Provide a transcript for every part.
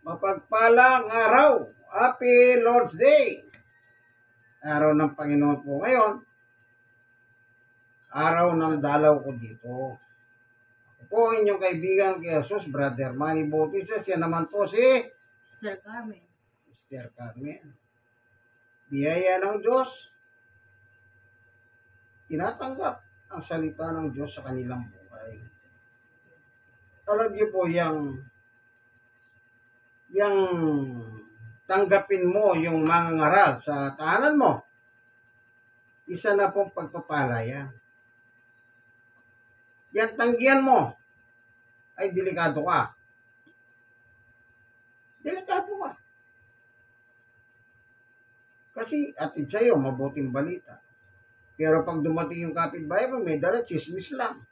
Mapagpalang araw. Happy Lord's Day. Araw ng Panginoon po ngayon. Araw ng dalaw ko dito. Ako po inyong kaibigan kay Jesus, Brother Manny Bautista. Siya naman po si Sir Carmen. Mr. Carmen. Biyaya ng Diyos. Tinatanggap ang salita ng Diyos sa kanilang buhay. Alam niyo po yung tanggapin mo yung mga ngaral sa tahanan mo, isa na pong pagpapala yan. Yan tanggihan mo, ay delikado ka. Delikado ka. Kasi atid sa'yo, mabuting balita. Pero pag dumating yung kapitbahay mo, may dala, chismis lang.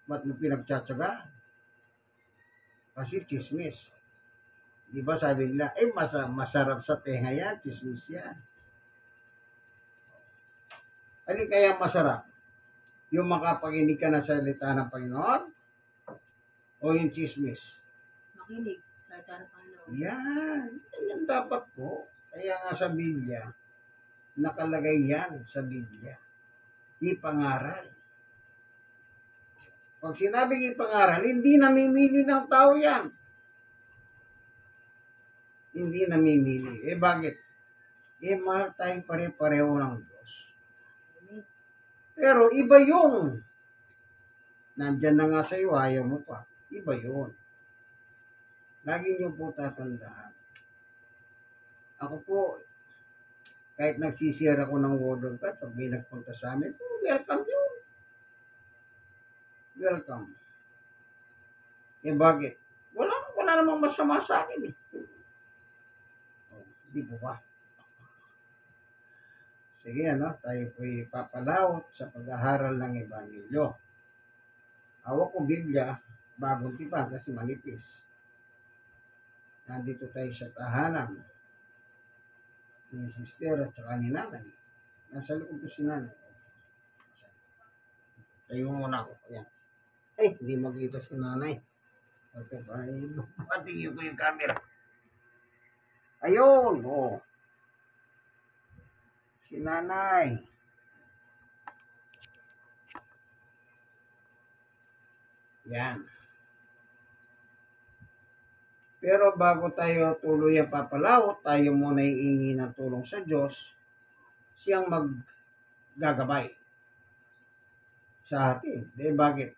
Ba't mo pinagtsatsagaan? Kasi chismis. Di ba sabi nila, masarap sa tenga yan, chismis yan. Alin kaya masarap? Yung makapakinig ka na sa salita ng Panginoon? O yung chismis? Makinig. Salita ng Panginoon. Yan. Yan dapat po. Kaya nga sa Biblia, nakalagay yan sa Biblia. Ipangaral. Pag sinabing ipangaral, hindi namimili ng tao yan. Hindi namimili. Bakit? Mahal tayong pare-pareho ng Diyos. Pero iba yung nandyan na nga sa'yo, ayaw mo pa. Iba yun. Lagi niyo po tatandaan. Ako po, kahit nagsisiyar ako ng Word of God, pag may nagpunta sa amin, welcome yun. Welcome. Bakit? Wala namang masama sa akin eh. Di po ba? Sige, tayo po'y papalawot sa pag-aaral ng Ebanghelyo. Hawak ko Biblia, bagong tipan kasi manipis. Nandito tayo sa tahanan ni sister at saka ni nanay. Nasa likod ko si nanay. Tayo muna ako. Ayan. Hindi makita si nanay. Patingin ko yung camera. Ayun, si nanay. Yan. Pero bago tayo tuloy ang papalawot, tayo muna iingi ng tulong sa Diyos. Siyang maggagabay sa atin. Bakit?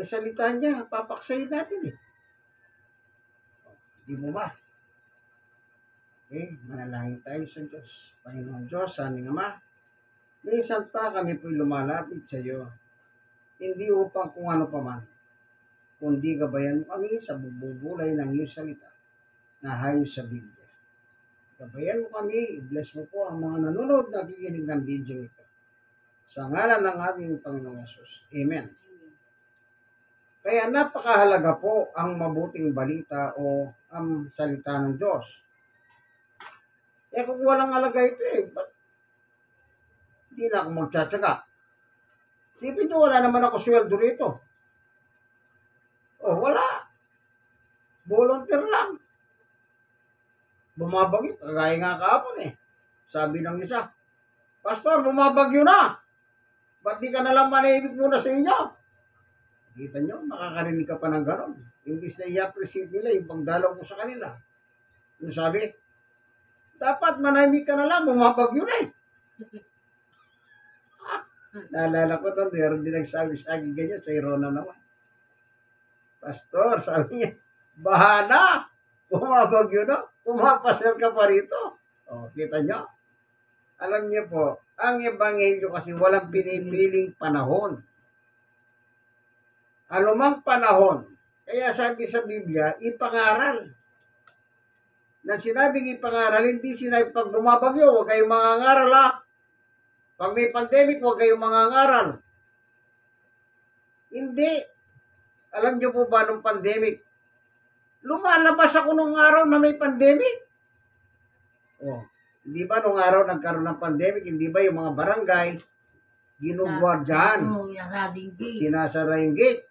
Salita niya, papaksayin natin eh. Di mo ba? Manalangin tayo sa Diyos. Panginoon Diyos, aming Ama, minsan pa kami po'y lumalapit sa iyo. Hindi upang kung ano pa man, kundi gabayan mo kami sa bubulay ng iyong salita na hayos sa Biblia. Gabayan mo kami, bless mo po ang mga nanonood na nakikinig ng video ito. Sa ngalan ng ating Panginoong Yesus. Amen. Kaya napakahalaga po ang mabuting balita o ang salita ng Diyos. Kung walang halaga ito ba't hindi na ako magtsatsaga? Sipin nyo, wala naman ako sweldo rito. Wala. Volunteer lang. Bumabagyo. Kagaya nga kahapon Sabi ng isa, Pastor, bumabagyo na. Ba't di ka nalang manahimik muna sa inyo? Kita nyo, makakarinig ka pa ng gano'n. Imbis na i-appreciate nila yung pagdalaw ko sa kanila. Yung sabi, dapat manahimik ka na lang, bumabagyo na Naalala ko doon, meron din nagsabi sa akin ganyan, sa Irona naman. Pastor, sabi niya, bahana, bumabagyo na, pumapasal ka pa rito. Kita nyo? Alam niyo po, ang Ebanghelyo kasi walang pinipiling panahon. Anumang panahon. Kaya sabi sa Biblia, ipangaral. Na sinabing ipangaral, hindi sinabi pag bumabagyo, huwag kayong mangangaral Pag may pandemic, huwag kayong mangangaral. Hindi. Alam niyo po ba nung pandemic? Lumalabas ako nung araw na may pandemic. Hindi ba nung araw nagkaroon ng pandemic, hindi ba yung mga barangay, ginugwardyahan, Yung rading gate. sinasara yung gate.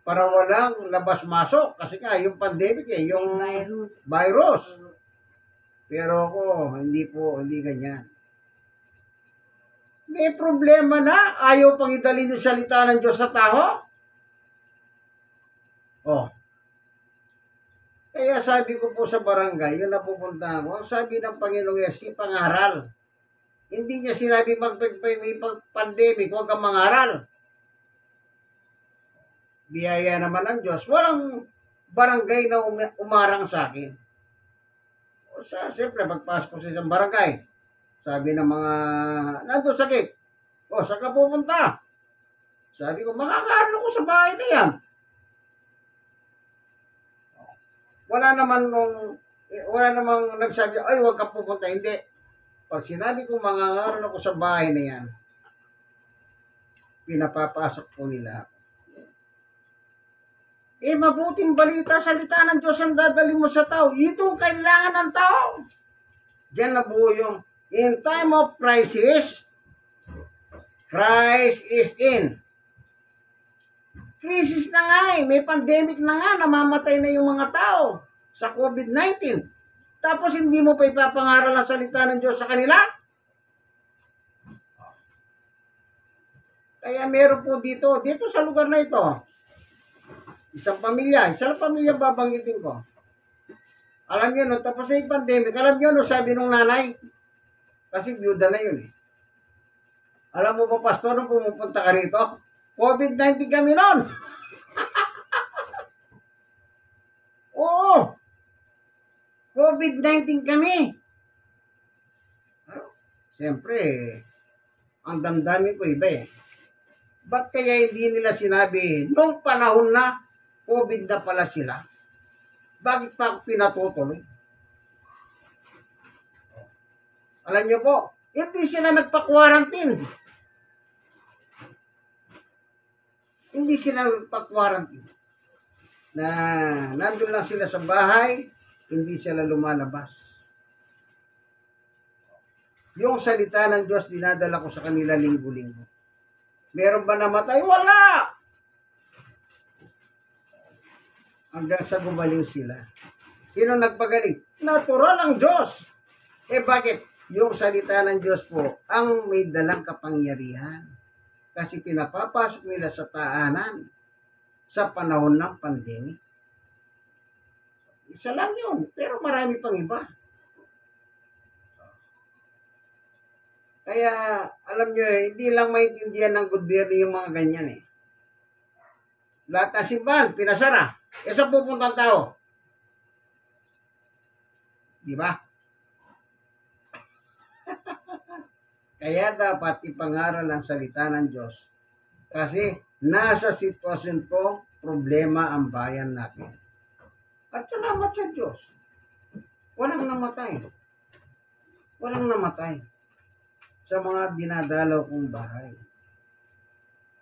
para walang labas-masok. Kasi nga, yung pandemic yung Virus. virus. Oo. Pero ako, hindi ganyan. May problema na, ayaw pang idalhin yung salita ng Diyos sa tao. Oh. Kaya sabi ko po sa barangay, yung napupunta ko, ang sabi ng Panginoong Yesus, pangaral. Hindi niya sinabi pandemic, huwag kang mangaral. Biyaya naman ng Diyos. Walang barangay na umarang sa akin. O siyempre, pagpasok ko sa isang barangay, sabi ng mga, nandun sa gate, o, saan ka pupunta? Sabi ko, makakaroon ako sa bahay na yan. Wala namang nagsabi, ay, huwag ka pupunta. Hindi. Pag sinabi ko, mangangaral ako sa bahay na yan, pinapapasok ko nila. Mabuting balita, salita ng Diyos ang dadali mo sa tao. Ito ang kailangan ng tao. Diyan na buo yung, in time of crisis, Christ is in. Crisis na nga may pandemic na nga, namamatay na yung mga tao sa COVID-19. Tapos hindi mo pa ipapangaral ang salita ng Diyos sa kanila? Kaya meron po dito sa lugar na ito, isang pamilya babanggitin ko. Alam nyo, no, tapos na yung pandemic, alam nyo, no, sabi nung nanay, kasi byuda na yun eh. Alam mo ba, pastor, nung pumupunta ka rito, COVID-19 kami noon. Oo. COVID-19 kami. Siyempre, ang damdamin ko iba eh. Ba't kaya hindi nila sinabi, nung panahon na, COVID na pala sila? Bakit pa ako pinatutuloy? Alam niyo po, hindi sila nagpa-quarantine. Hindi sila nagpa-quarantine. Na nandun lang sila sa bahay, hindi sila lumalabas. Yung salita ng Diyos, dinadala ko sa kanila linggo-linggo. Meron ba namatay? Wala! Hanggang sa gumaling sila. Sino nagpagaling? Natural ang Diyos. Bakit? Yung salita ng Diyos po, ang may dalang kapangyarihan. Kasi pinapapasok nila sa taanan sa panahon ng pandemic. Isa lang yun, pero marami pang iba. Kaya, alam nyo, hindi lang maintindihan ng gobyerno yung mga ganyan eh. Lahat ng simbahan, pinasara. Saan pupunta ang tao? Di ba? Kaya dapat ipangaral ang salita ng Diyos. Kasi nasa sitwasyon po, problema ang bayan natin. At salamat sa Diyos. Walang namatay. Walang namatay sa mga dinadalaw kong bahay.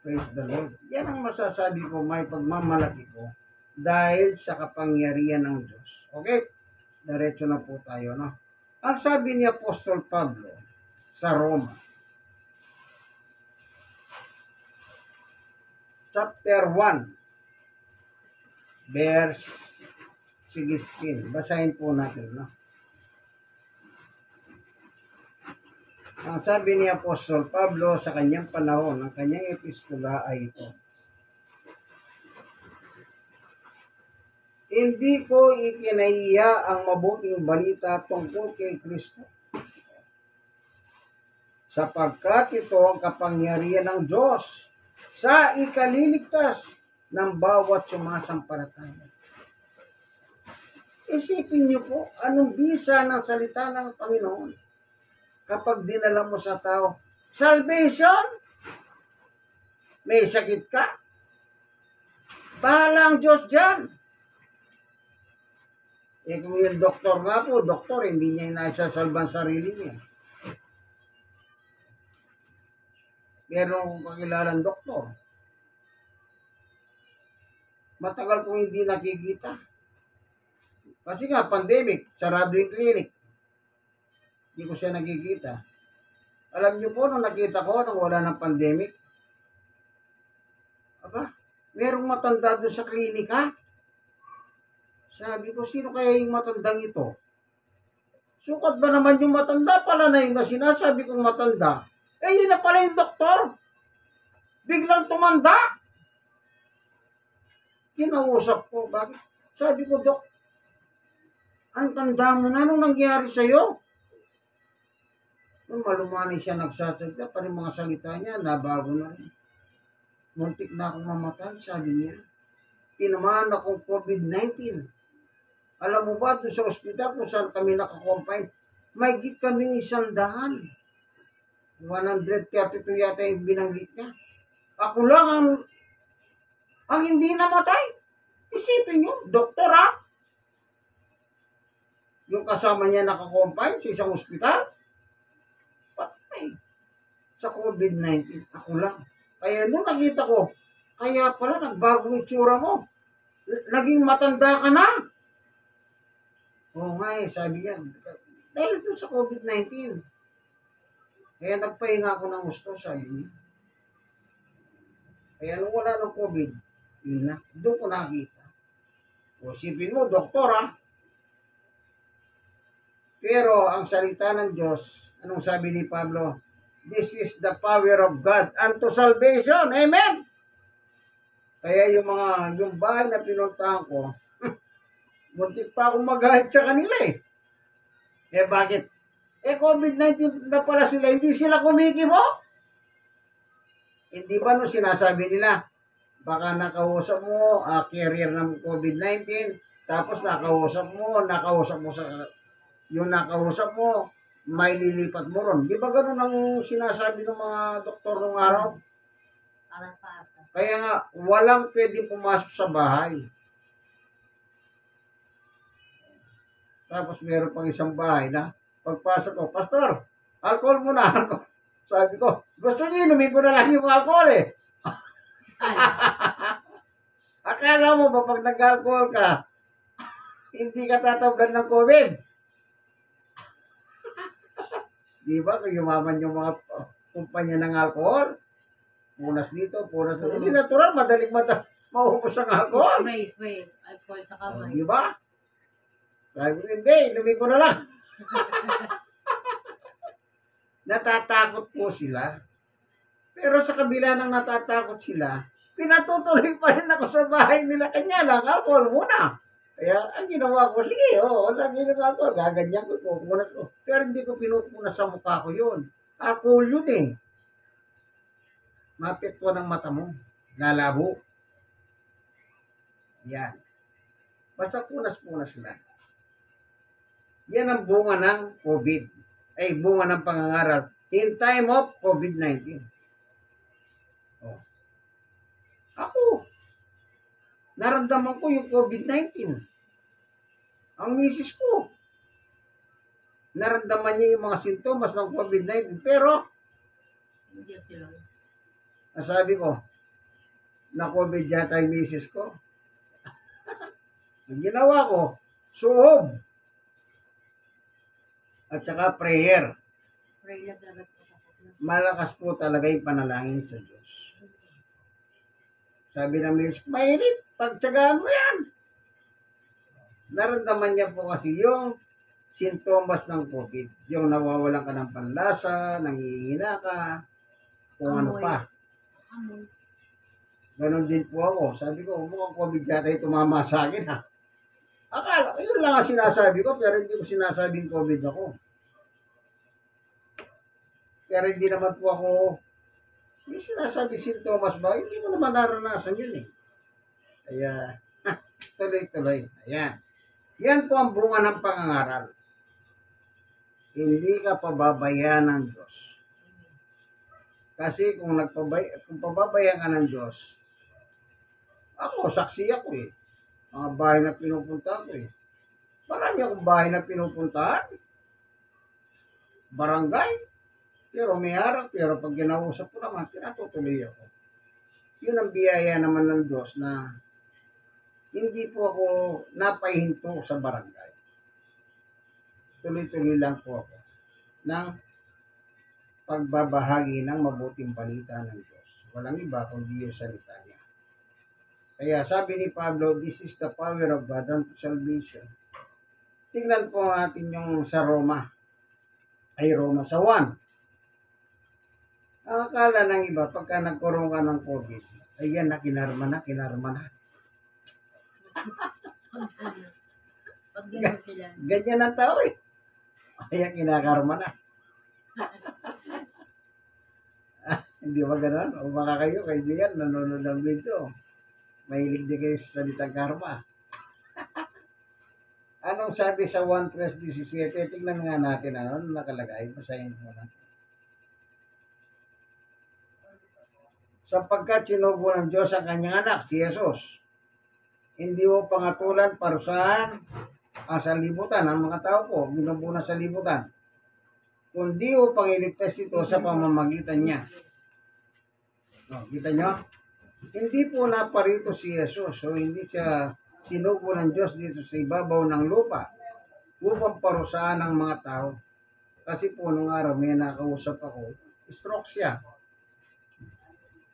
Praise the Lord. Yan ang masasabi ko, may pagmamalaki ko dahil sa kapangyarihan ng Diyos. Okay? Diretso na po tayo, no? Ang sabi ni Apostol Pablo sa Roma, chapter 1, verse 16. Basahin po natin, no? Ang sabi ni Apostol Pablo sa kanyang panahon, ang kanyang epistola ay ito. Hindi ko ikinahiya ang mabuting balita tungkol kay Kristo, sapagkat ito ang kapangyarihan ng Diyos sa ikaliligtas ng bawat sumasampalataya. Isipin niyo po, anong bisa ng salita ng Panginoon kapag dinala mo sa tao? Salvation? May sakit ka? Bahala ang Diyos dyan. Kung yung doktor nga po, doktor, hindi niya inaisasalban sarili niya. Meron akong kakilalang doktor. Matagal kong hindi nakikita. Kasi nga, pandemic, sarado yung clinic. Hindi ko siya nakikita. Alam niyo po, nung nakita ko, nung wala ng pandemic, aba, merong matanda doon sa klinika. Sabi ko, sino kaya yung matandang ito? Sukat ba naman yung matanda? Pala na yung sinasabi kong matanda. Eh, yun na pala yung doktor. Biglang tumanda. Kinausap ko, bakit? Sabi ko, Dok, ang tanda mo na, anong nangyari sa'yo? Nung malumanay siya nagsasalita, pa rin mga salita niya, nabago na rin. Muntik na akong mamatay, sabi niya. Tinamaan akong COVID-19. Alam mo ba, doon sa ospital kung saan kami nakakompine, may git kaming 100. 132 yata yung binanggit niya. Ako lang ang hindi namatay. Isipin nyo, doktor ha? Yung kasama niya nakakompine sa isang ospital, patay. Sa COVID-19, ako lang. Kaya nung nakita ko, kaya pala nagbagong itsura mo. Naging matanda ka na. Oo nga sabi niya. Dahil doon sa COVID-19. Kaya nagpahinga ako ng gusto, sabi niya. Kaya nung wala ng COVID, yun na, doon ko nakita. O sipin mo, doktor ha. Pero ang salita ng Diyos, anong sabi ni Pablo? This is the power of God unto salvation. Amen! Kaya yung bahay na pinuntahan ko, muntik pa akong magalit sa kanila eh. Eh bakit? Eh COVID-19 na pala sila, hindi sila kumikibo. Hindi ba no sinasabi nila, baka nakausap mo, carrier ng COVID-19, tapos nakausap mo yung nakausap mo, may lilipat mo ron. Di ba ganun ang sinasabi ng mga doktor nung araw? Parang paasa. Kaya nga, walang pwedeng pumasok sa bahay. Tapos meron pang isang bahay na pagpasok ko, Pastor, alcohol muna ako. Sabi ko, gusto niyo inumin ko na lang yung alcohol eh. Akala mo ba pag nag-alcohol ka, hindi ka tatablan ng COVID? Di ba kung yumaman yung mga kumpanya ng alcohol? Punas dito, punas dito. Hindi natural, madaling maubos ang alcohol. Spray. Alcohol sa kamay. Di ba? Sabi ko, hindi, inumin ko na lang. Natatakot po sila. Pero sa kabila ng natatakot sila, pinatutuloy pa rin ako sa bahay nila. Kanya lang, alcohol muna. Kaya ang ginawa ko, sige, lagi ng alcohol, gaganyan ko, pupunas ko. Pero hindi ko pinupunas sa mukha ko yun. Alcohol yun eh. Mapekto ng mata mo. Lalabo. Yan. Basta punas-punas lang. Yan ang bunga ng COVID. Ay, bunga ng pangangaral. In time of COVID-19. Oh. Ako, naramdaman ko yung COVID-19. Ang misis ko, naramdaman niya yung mga sintomas ng COVID-19. Pero, Hindi sila. nasabi ko, na COVID yata yung misis ko. Ang ginawa ko, suhob. At saka prayer. Pray lang talaga. Malakas po talaga yung panalangin sa Diyos. Sabi ng misis ko, mainit, pagtsagaan mo yan. Naramdaman niya po kasi yung sintomas ng COVID. Yung nawawalan ka ng panlasa, nangihina ka, kung ano pa. Ganon din po ako. Sabi ko, mukhang COVID yata yung tumama sa akin ha. Akala, yun lang ang sinasabi ko, pero hindi ko sinasabing COVID ako. Pero hindi naman po ako, yung sinasabi sintomas ba, hindi ko naman naranasan yun eh. Kaya, tuloy-tuloy. Ayan. Yan po ang bunga ng pangangaral. Hindi ka pababayaan ng Diyos. Kasi kung pababayaan ka ng Diyos, ako, saksi ako eh. Mga bahay na pinupuntahan ko eh. Marami akong bahay na pinupuntahan. Barangay. Pero may harap. Pero pag ginausap ko naman, pinatutuloy ako. Yun ang biyaya naman ng Diyos na hindi po ako napahinto sa barangay. Tuloy-tuloy lang po ako ng pagbabahagi ng mabuting balita ng Diyos. Walang iba kundi yung salita niya. Kaya sabi ni Pablo, this is the power of God unto salvation. Tingnan po natin yung sa Roma. Roma sa 1. Ang akala ng iba, pagka nagkaroon ka ng COVID, ayan na, kinarma na. Pag gano'n sila. Ganyan ang tao eh. Ayan, kinakarma na. Hindi ba gano'n? O baka kayo, kaibigan, nanonood ng video. Mahilig din kayo sa salitang karma. Anong sabi sa 1:17? Tingnan nga natin ano nakalagay. Basahin mo natin. Sapagkat sinugo ng Diyos ang kanyang anak, si Jesus. Hindi mo pangatulan, parusahan ang salibutan, ang mga tao po, binubuo sa libutan. Kundi upang iligtas ito sa pamamagitan niya. No, kita nyo? Hindi po naparito si Jesus, so hindi siya sinugo ng Diyos dito sa ibabaw ng lupa upang parusahan ng mga tao. Kasi po nung araw may nakausap ako, stroke siya.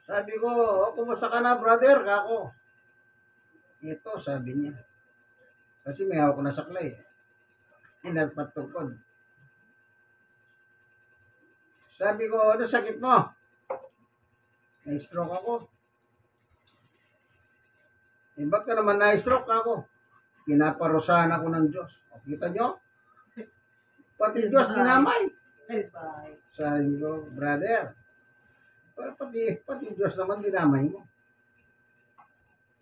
Sabi ko, kumusta ka na brother? Kako. Ito, sabi niya. Kasi may hawak na saklay. Inagpatungkod. Sabi ko, ano sakit mo? Na-stroke ako. Ba't ka naman na-stroke ako? Pinaparusahan ako ng Diyos. O, kita nyo? Pati Diyos dinamay. Sabi ko, brother, pati Diyos naman dinamay mo.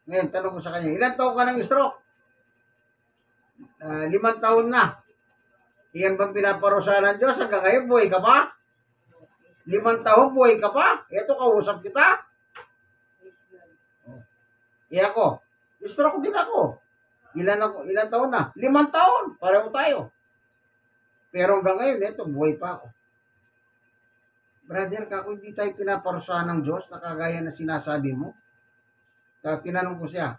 Ngayon, tanong ko sa kanya, ilan taon ka ng stroke? 5 taon na. Iyan bang pinaparusahan ng Diyos? Hanggang ngayon, buhay ka pa? 5 taon, buhay ka pa? Ito, kausap kita. Ako, stroke din ako. Ilan taon na? 5 taon. Pareho tayo. Pero hanggang ngayon, ito, buhay pa ako. Brother, kako hindi tayo pinaparusahan ng Diyos na kagaya na sinasabi mo. Kaya tinanong ko siya,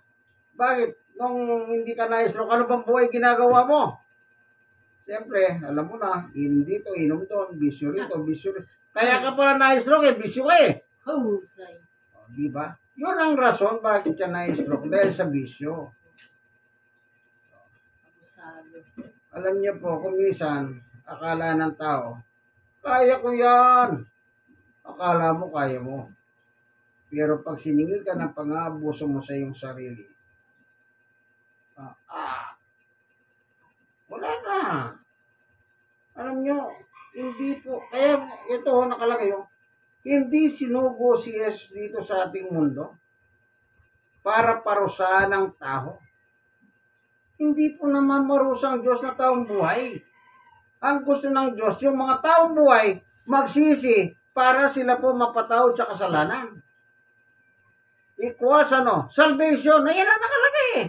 bakit? Nung hindi ka na-stroke, ano bang buhay ginagawa mo? Siyempre, alam mo na, hindi to, inom to, bisyo rito, bisyo rito. Kaya ka pala na-stroke bisyo ka eh. Husay. Di ba? Yun ang rason bakit siya na-stroke dahil sa bisyo. Abusado. Alam niyo po, kung minsan, akala ng tao, kaya ko yan. Akala mo, kaya mo. Pero pag siningil ka ng pang-aabuso mo sa iyong sarili, wala na. Alam nyo, hindi po, kaya ito nakalagay yung, hindi sinugo si Jesus dito sa ating mundo para parusahan ng tao. Hindi po naman marusang Diyos na taong buhay. Ang gusto ng Diyos, yung mga taong buhay, magsisi para sila po mapatawad sa kasalanan. Equals salvation. Ayan ang nakalagay eh.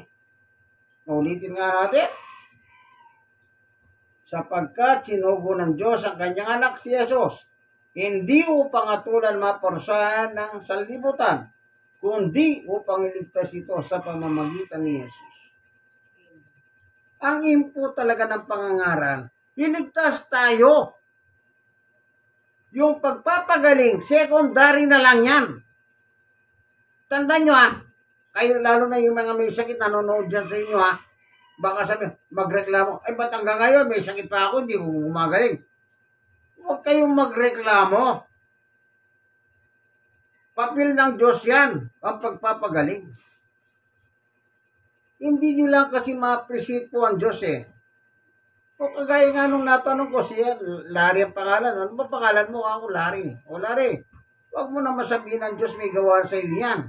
Ulitin nga natin. Sapagkat sinugo ng Diyos ang kanyang anak si Jesus, hindi upang atulan maparusahan ng sanlibutan, kundi upang iligtas ito sa pamamagitan ni Jesus. Ang input talaga ng pangangaral, iligtas tayo. Yung pagpapagaling, secondary na lang yan. Tandaan nyo kayo lalo na yung mga may sakit nanonood dyan sa inyo baka sabi, magreklamo, ay ba't hanggang ngayon may sakit pa ako, hindi ko gumagaling. Huwag kayong magreklamo. Papil ng Diyos yan, ang pagpapagaling. Hindi nyo lang kasi ma-appreciate po ang Diyos eh. O kagaya nga nung natanong ko siya, Larry ang pangalan. Ano ba pangalan mo? Ako, Larry. O Larry, huwag mo na masabihin ng Diyos may gawaan sa iyo yan.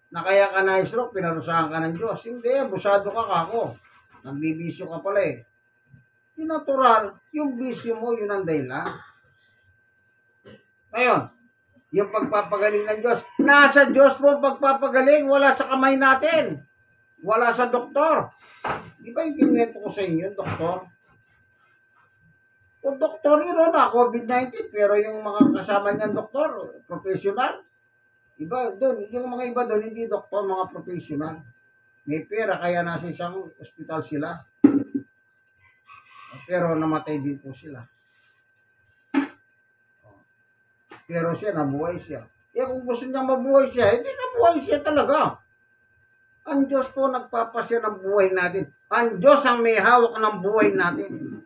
Na kaya ka na-stroke, pinarusahan ka ng Diyos. Hindi, abusado ka kako. Nagbibisyo ka pala eh. Di natural, yung bisyo mo, yun ang dahilan. Ngayon, yung pagpapagaling ng Diyos, nasa Diyos po pagpapagaling, wala sa kamay natin. Wala sa doktor. Di ba yung kinuwento ko sa inyo, doktor? Kung doktor yun COVID-19, pero yung mga kasama niyan doktor, professional. Iba doon, yung mga iba doon, hindi doktor, mga professional. May pera, kaya nasa isang ospital sila. Pero namatay din po sila. Pero siya, nabuhay siya. kung gusto niya mabuhay siya, hindi nabuhay siya talaga. Ang Diyos po nagpapasya ng buhay natin. Ang Diyos ang may hawak ng buhay natin.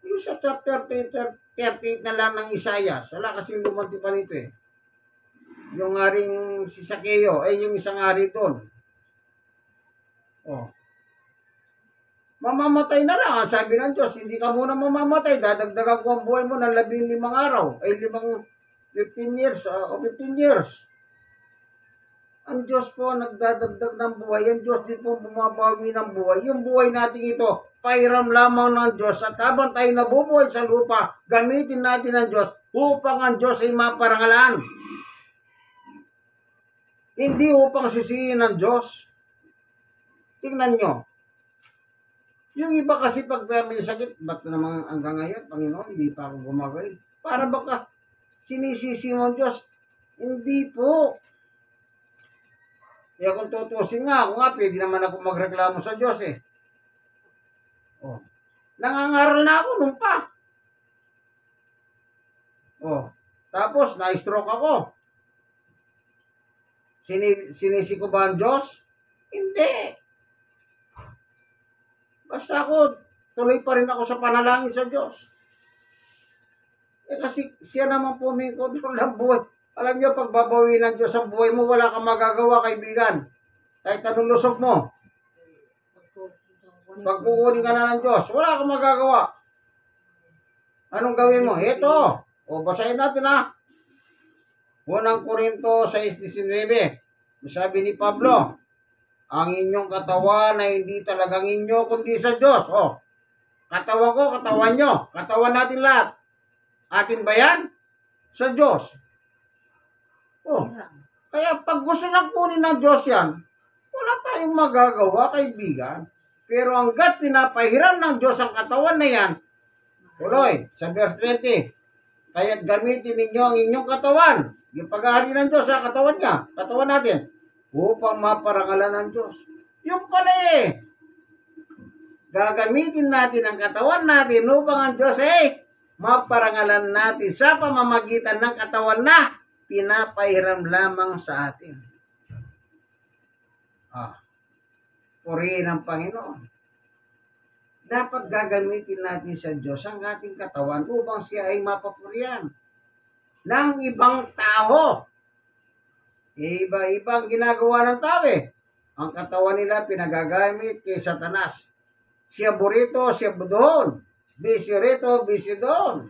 Yung sa chapter 38 na lang ng Isaias, wala kasing lumanti pa nito eh. Yung haring si Sakeo, yung isang hari doon. Oh. Mamamatay na lang, ang sabi ng Diyos, hindi ka muna mamamatay, dadagdagan ko ang buhay mo ng 15 araw, 15 years, o 15 years. Ang Diyos po nagdadagdag ng buhay, ang Diyos din po bumabawi ng buhay. Yung buhay natin ito, pairam lamang ng Diyos, at habang tayo nabubuhay sa lupa, gamitin natin ang Diyos upang ang Diyos ay maparangalan. Hindi upang sisihin ng Diyos. Tingnan nyo. Yung iba kasi pag may sakit, ba't naman hanggang ngayon, Panginoon, hindi pa ako gumagaling? Para baka sinisisi mo ang Diyos? Hindi po. Kaya kung tutusin nga, ako nga, pwede naman ako magreklamo sa Diyos eh. Oh. Nangangaral na ako nung pa. Oh. Tapos, na-stroke ako. Sinisi ko ba ang Diyos? Hindi. Basta ako, tuloy pa rin ako sa panalangin sa Diyos. Kasi siya naman po may kontrol ng buhay. Alam niyo, pag babawin ng Diyos ang buhay mo, wala kang magagawa, kaibigan. Kahit anong lusog mo. Pag kukunin ka na ng Diyos, wala kang magagawa. Anong gawin mo? Ito. O, basahin natin ha. Unang Korinto 6:19. Sabi ni Pablo, ang inyong katawan ay hindi talagang inyo, kundi sa Diyos. O, katawan ko, katawan nyo. Katawan natin lahat. Atin ba yan? Sa Diyos. Oh, kaya pag gusto lang kunin ng Diyos yan, wala tayong magagawa, kaibigan. Pero hanggat pinapahiram ng Diyos ang katawan na yan, tuloy, sa verse 20, kaya't gamitin ninyo ang inyong katawan, yung pag-ahari ng Diyos sa katawan niya, katawan natin, upang maparangalan ng Diyos. Yung pala eh, gagamitin natin ang katawan natin upang ang Diyos maparangalan natin sa pamamagitan ng katawan na pinapahiram lamang sa atin. Purihin ang Panginoon. Dapat gagamitin natin sa Diyos ang ating katawan upang siya ay mapapurihan ng ibang tao. Iba-ibang ginagawa ng tao eh. Ang katawan nila pinagagamit kay Satanas. Siya burito, siya doon. Bisyo rito, bisyo doon.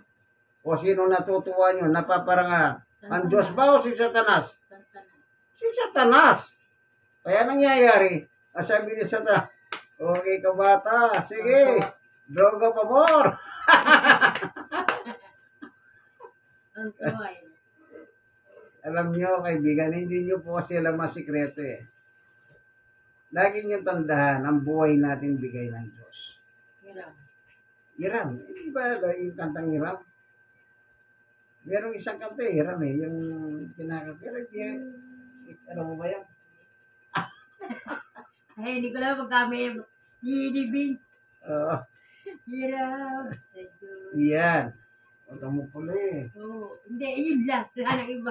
O sino natutuwa nyo, napaparangalan? Ang Diyos ba o si Satanas? Si Satanas. Kaya nangyayari, sabi ni Satanas, okay ka bata, sige, droga pa more. Alam nyo, kaibigan, hindi nyo po kasi alam ang sikreto eh. Lagi nyo tandaan, ang buhay natin bigay ng Diyos. Hiram. Hindi ba yung kantang hiram? Merong isang kanta hiram eh, yung kinakanta. Ano mo ba yan? Ay, hindi ko lang magkami. Hinibing. Oo. Hiram. Yan. Huwag mo pala eh. Oo. Hindi, yun lang. Wala nang iba.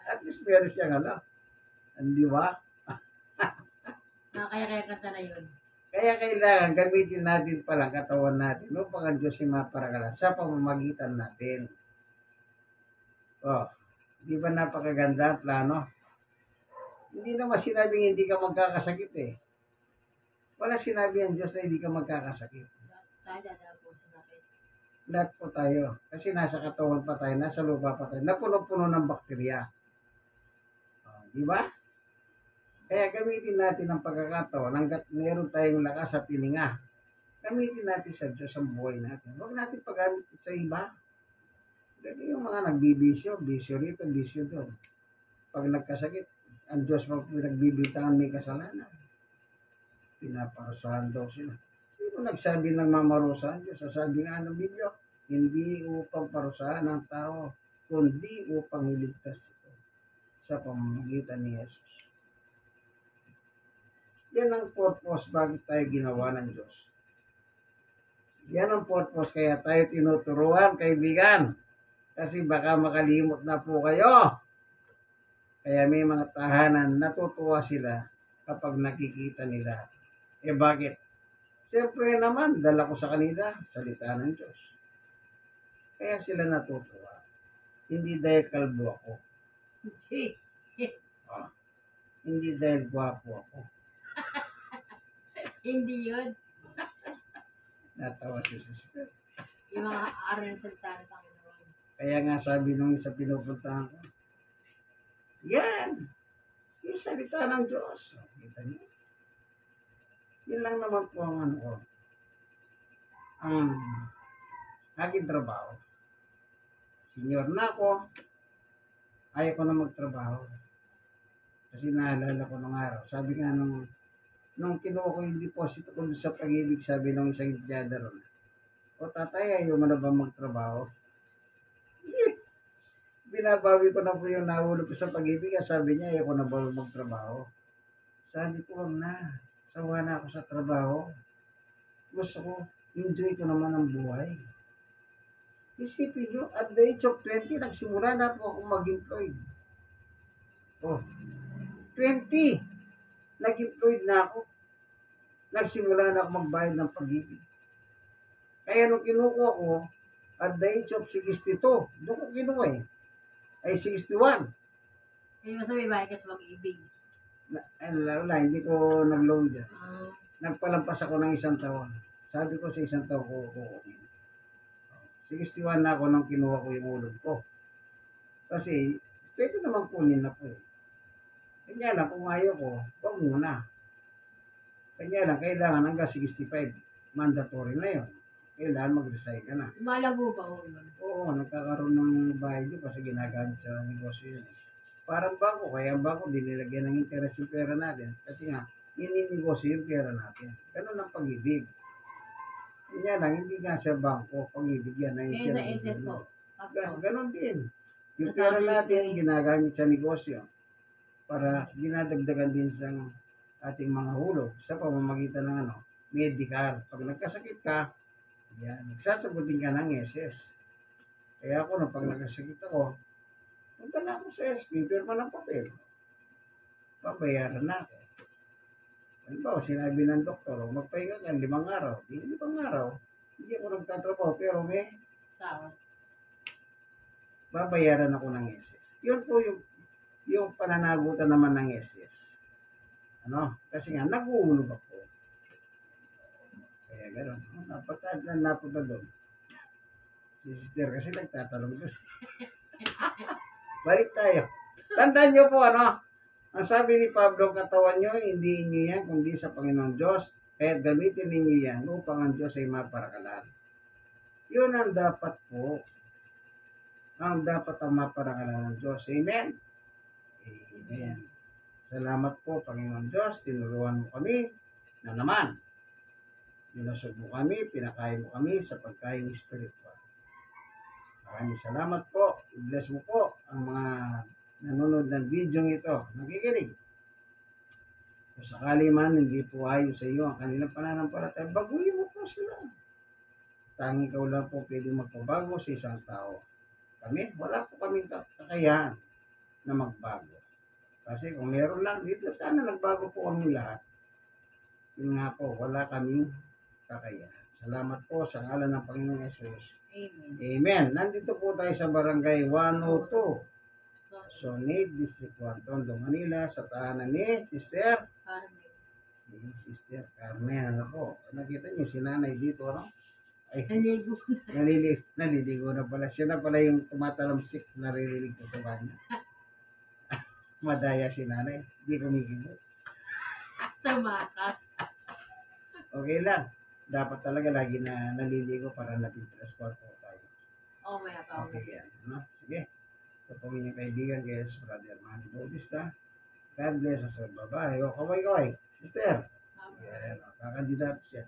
At least meron siyang hindi ba? Kaya kanta na yun. Kaya kailangan gamitin natin palang katawan natin upang ang Diyos ay maparangalan sa pamamagitan natin. Di ba napakaganda ang plano? Hindi naman sinabing hindi ka magkakasakit eh. Wala sinabi ang Diyos na hindi ka magkakasakit. Lahat po tayo. Kasi nasa katawan pa tayo, nasa lupa pa tayo, napuno-puno ng bakterya. Di ba? Kaya gamitin natin ang pagkakataon hanggat meron tayong lakas at tininga. Gamitin natin sa Diyos ang buhay natin. Huwag natin paggamit sa iba. Ganyan yung mga nagbibisyo, bisyo rito, bisyo doon. Pag nagkasakit, ang Diyos pinagbibintangan may kasalanan. Pinaparusahan daw sila. Sino nagsabi ng mamarusahan Diyos? Sasabi nga ng Biblia, hindi upang parusahan ng tao, kundi upang iligtas ito sa pamamagitan ni Jesus. Yan ang purpose bakit tayo ginawa ng Diyos. Yan ang purpose kaya tayo tinuturuan, kaibigan. Kasi baka makalimot na po kayo. Kaya may mga tahanan, natutuwa sila kapag nakikita nila. Eh bakit? Siyempre naman, dala ko sa kanila, salita ng Diyos. Kaya sila natutuwa. Hindi dahil kalbo ako. Ah, hindi dahil gwapo ako. Hindi yun. Natawa si sister. Yung mga aral ng salita ng Panginoon. Kaya nga sabi nung isa pinupuntahan ko, yan! Yung salita ng Diyos. Kita niyo? Yun lang naman po ang ano ko. Ang aking trabaho. Senior na ako. Ayaw ko na magtrabaho. Kasi naalala ko nung araw. Sabi nga nung kinuha ko yung deposito ko sa Pag-ibig, sabi nung isang empleyada ron, o tatay, ayaw mo na ba magtrabaho? Binabawi ko na po yung nahulog ko sa Pag-ibig. Sabi niya, ayaw ko na ba magtrabaho? Sabi ko, wag na. Sawa na ako sa trabaho. Gusto ko, enjoy ko naman ang buhay. Isipin nyo, at the age of 20, nagsimula na po akong mag-employed. Oh, 20, nag-employed na ako. Nagsimula na ako magbayad ng Pag-ibig. Kaya nung kinukuha ko, at the age of 62, doon ko kinuha eh. Ay 61. Hindi mo sabi ba ka sa Pag-ibig? Wala, hindi ko nag-loan dyan. Ah, Nagpalampas ako ng 1 taon. Sabi ko sa 1 taon ko, 61 na ako nung kinuha ko yung ulog ko. Kasi, pwede naman kunin na po eh. Kanya lang, kung ayaw ko, wag muna. Kanya lang, kailangan hanggang 65. Mandatory na yun. Kailangan mag-resign ka na. malago ba ho yun? Oo, nagkakaroon ng bahay yun kasi ginagamit sa negosyo yun. Parang bangko, kaya ang bangko, dinilagyan ng interest yung pera natin. Kasi nga, nininegosyo yung pera natin. Ganun ang Pag-ibig. Kanya lang, hindi nga sa bangko, Pag-ibig yan. Eh, Siya sa SS po. Ganun din. Yung pera natin, ginagamit sa negosyo para dinadagdagan din sa ating mga hulog sa pamamagitan ng medical. Pag nagkasakit ka, yan, sasagutin ka ng SS. Kaya ako, pag nagkasakit ako, punta lang ako sa SP, pirma ng papel. Pabayaran na ako. Halimbawa, sinabi ng doktor, magpahinga ka 5 araw. Di 5 araw. Hindi ako nagtatrabaho, pero may Tawad. babayaran ako ng SS. Yun po yung pananagutan naman ng SS. Kasi nga, nag-uulog ako. Kaya gano'n. Napatad lang napunta doon. Si sister kasi nagtatanong doon. Balik tayo. Tandaan nyo po, ang sabi ni Pablo, katawan nyo, hindi inyo yan, kundi sa Panginoon Diyos. Kaya gamitin ninyo yan upang ang Diyos ay maparakalan. Yun ang dapat po. Ang dapat ang maparakalan ng Diyos. Amen? Amen. Salamat po, Panginoon Diyos. Tinuruan mo kami na naman. Binusog mo kami, pinakain mo kami sa pagkain espiritual. Maraming salamat po. I-bless mo po ang mga nanonood ng video ito. Nakikinig. Kung sakali man hindi po ayon sa iyo ang kanilang pananampalataya, baguhin mo po sila. Tanging ikaw lang po pwedeng magpabago sa isang tao. Kami, wala po kaming kakayahan na magbago. Kasi kung meron lang dito, sana nagbago po kami lahat. Yun nga po, wala kaming kakayahan. Salamat po sa ngalan ng Panginoong Yesus. Amen. Amen. Nandito po tayo sa Barangay 102. Sonid, District 1, Tondo, Manila, sa tahanan ni Sister. Si Sister Carmen, po. Nakita niyo si nanay dito, Ay, Naligo. naliligo na pala. Siya na pala yung tumatalamsik, naririnig ko sa banyo. Madaya si nanay. Di kumikibo. Tumakas. Okay lang. Dapat talaga lagi na naliligo para napipilas po tayo. Oh, may ako. Okay yan. Sige. Ito po inyong kaibigan, guys, Brother Manny Bautista. God bless us all. Bye-bye. O, kaway-kaway. Sister. Yan, kakandidato siya.